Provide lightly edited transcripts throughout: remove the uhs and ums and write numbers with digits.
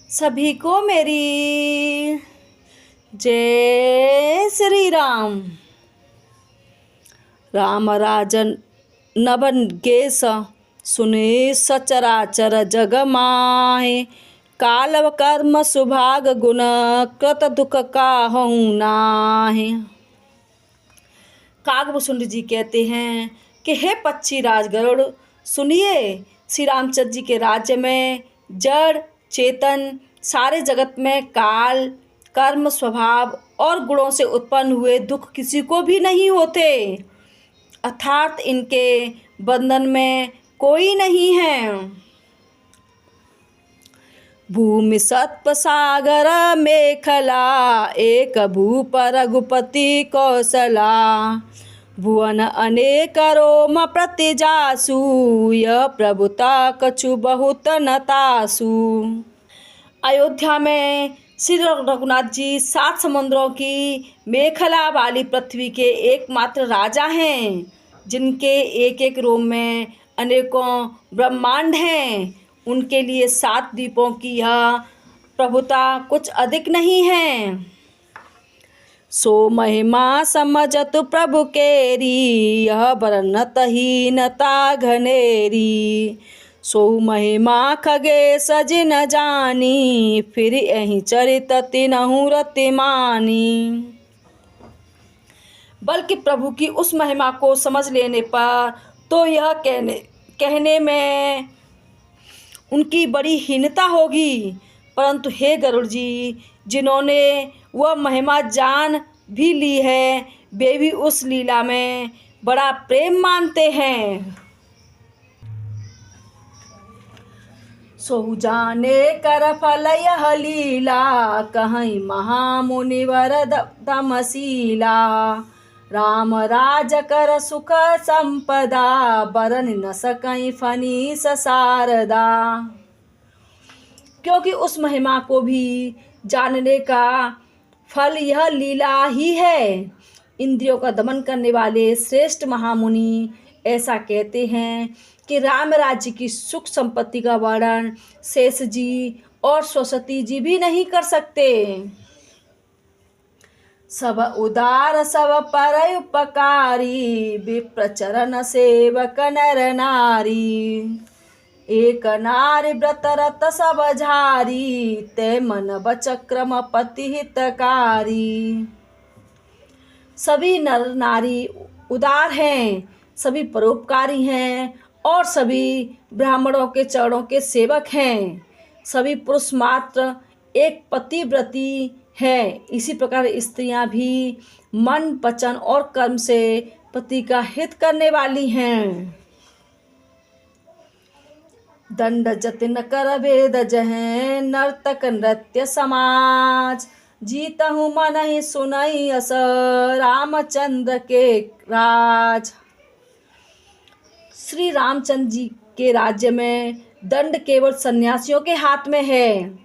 सभी को मेरी जय श्री राम। राम राजन नभन गेस सुने सचराचर जग माहे। कालव कर्म सुभाग गुण कृत दुख काहू नाहे। कागभूषुंड जी कहते हैं कि हे पक्षी राज गरुड़, सुनिए, श्री रामचंद्र जी के राज्य में जड़ चेतन सारे जगत में काल कर्म स्वभाव और गुणों से उत्पन्न हुए दुख किसी को भी नहीं होते, अर्थात इनके बंधन में कोई नहीं है। भूमि सत्व सागर मेखला एक भूप रघुपति कौशला। भुवन अनेक रोम प्रतिजासु यह प्रभुता कछु बहुत नतासु। अयोध्या में श्री रघुनाथ जी 7 समुद्रों की मेखला वाली पृथ्वी के एकमात्र राजा हैं, जिनके एक एक रोम में अनेकों ब्रह्मांड हैं। उनके लिए 7 द्वीपों की यह प्रभुता कुछ अधिक नहीं है। सो महिमा समझत प्रभु केरी यह वर्णत हीनता घनेरी। सो महिमा खगे सज न जानी फिर यही चरित तिनहु रति मानी। बल्कि प्रभु की उस महिमा को समझ लेने पर तो यह कहने में उनकी बड़ी हीनता होगी, परंतु हे गरुड़ जी, जिन्होंने वह महिमा जान भी ली है वे भी उस लीला में बड़ा प्रेम मानते हैं। सोहु जाने कर फल यह लीला कहीं महामुनिवर तमसीला। राम राज कर सुख संपदा बरन न सकई फनीस शारदा। क्योंकि उस महिमा को भी जानने का फल यह लीला ही है। इंद्रियों का दमन करने वाले श्रेष्ठ महामुनि ऐसा कहते हैं कि राम राज्य की सुख संपत्ति का वर्णन शेष जी और सरस्वती जी भी नहीं कर सकते। सब उदार सब पर उपकारी विप्रचरण सेवक नर नारी। एक नारी व्रत रत सब झारी ते मन बचक्रम पति हितकारी। सभी नर नारी उदार हैं, सभी परोपकारी हैं और सभी ब्राह्मणों के चरणों के सेवक हैं। सभी पुरुष मात्र एक पतिव्रती है। इसी प्रकार स्त्रियां भी मन वचन और कर्म से पति का हित करने वाली हैं। दंड जतिन कर भेद जहें नर्तक नृत्य समाज। जीतहु मन ही सुनई अस रामचंद्र के राज। श्री रामचंद्र जी के राज्य में दंड केवल सन्यासियों के हाथ में है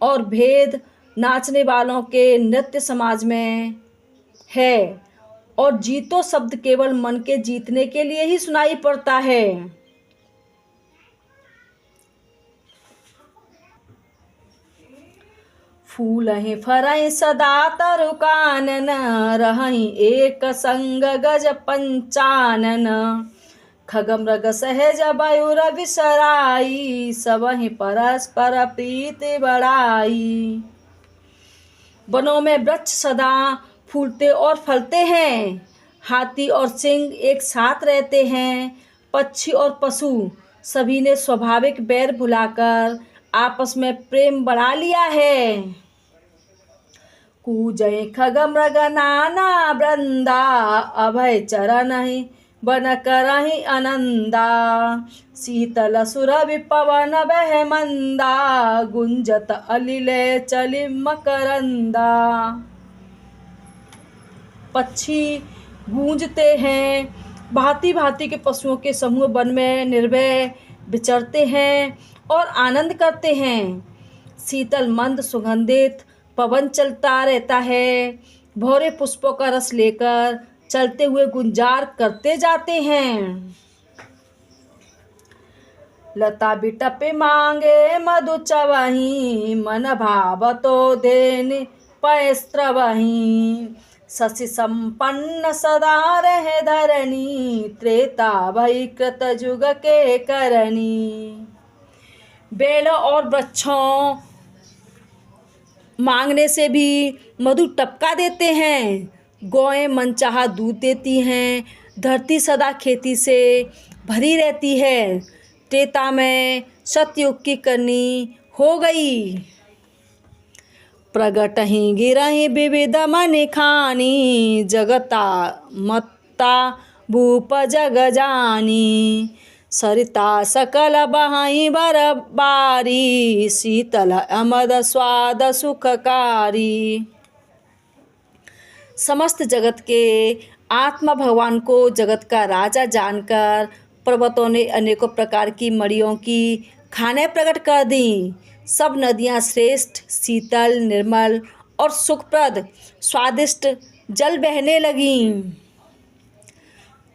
और भेद नाचने वालों के नृत्य समाज में है, और जीतो शब्द केवल मन के जीतने के लिए ही सुनाई पड़ता है। फूल ही फरई सदा तरु कानन रहई एक संग गज पंचानन। खग मृग सहज मयूर विसराई सबहि परस्पर प्रीति बढ़ाई। वनों में वृक्ष सदा फूलते और फलते हैं, हाथी और सिंह एक साथ रहते हैं, पक्षी और पशु सभी ने स्वाभाविक बैर भुलाकर आपस में प्रेम बढ़ा लिया है। कूजय खग मृग नाना वृंदा अभय चरण ही बन करहि आनंदा। शीतल सुरभि पवन बह मंदा गुंजत अलिले चलि मकरंदा। पक्षी गूंजते हैं, भांति भांति के पशुओं के समूह वन में निर्भय विचरते हैं और आनंद करते हैं। शीतल मंद सुगंधित पवन चलता रहता है, भौरे पुष्पों का रस लेकर चलते हुए गुंजार करते जाते हैं। लता बिटप मांगे मधु चवही, मन भावतो देन पैस्त्रवही। शशि संपन्न सदा रहे धरणी, त्रेता भई कृत जुग के करनी। बेलों और वृक्षों मांगने से भी मधु टपका देते हैं, गौएं मनचाहा दूध देती हैं, धरती सदा खेती से भरी रहती है। त्रेता में सतयुग की करनी हो गई, प्रगट ही गिरही विविध मनि खानी, जगता मत्ता भूप जग जानी। सरिता सकल बहाई बरबारी, शीतल अमद स्वाद सुखकारी। समस्त जगत के आत्मा भगवान को जगत का राजा जानकर पर्वतों ने अनेकों प्रकार की मड़ियों की खाने प्रकट कर दी। सब नदियाँ श्रेष्ठ, शीतल, निर्मल और सुखप्रद स्वादिष्ट जल बहने लगीं।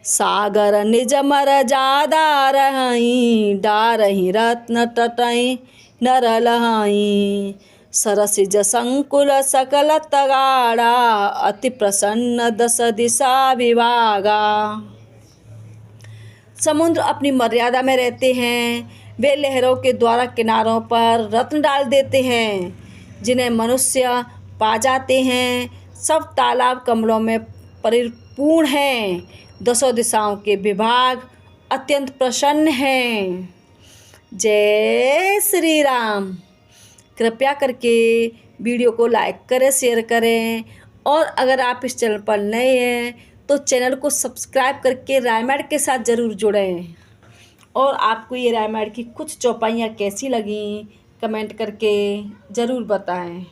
सागर निज मर जादा रही, डारही रत्न टटई नर लहाई। सरसिज संकुल सकल तगाड़ा, अति प्रसन्न दस दिशा विभागा। समुद्र अपनी मर्यादा में रहते हैं, वे लहरों के द्वारा किनारों पर रत्न डाल देते हैं, जिन्हें मनुष्य पा जाते हैं। सब तालाब कमलों में परिपूर्ण हैं, दसों दिशाओं के विभाग अत्यंत प्रसन्न हैं। जय श्री राम। कृपया करके वीडियो को लाइक करें, शेयर करें, और अगर आप इस चैनल पर नए हैं तो चैनल को सब्सक्राइब करके रामायण के साथ ज़रूर जुड़ें। और आपको ये रामायण की कुछ चौपाइयाँ कैसी लगीं कमेंट करके ज़रूर बताएं।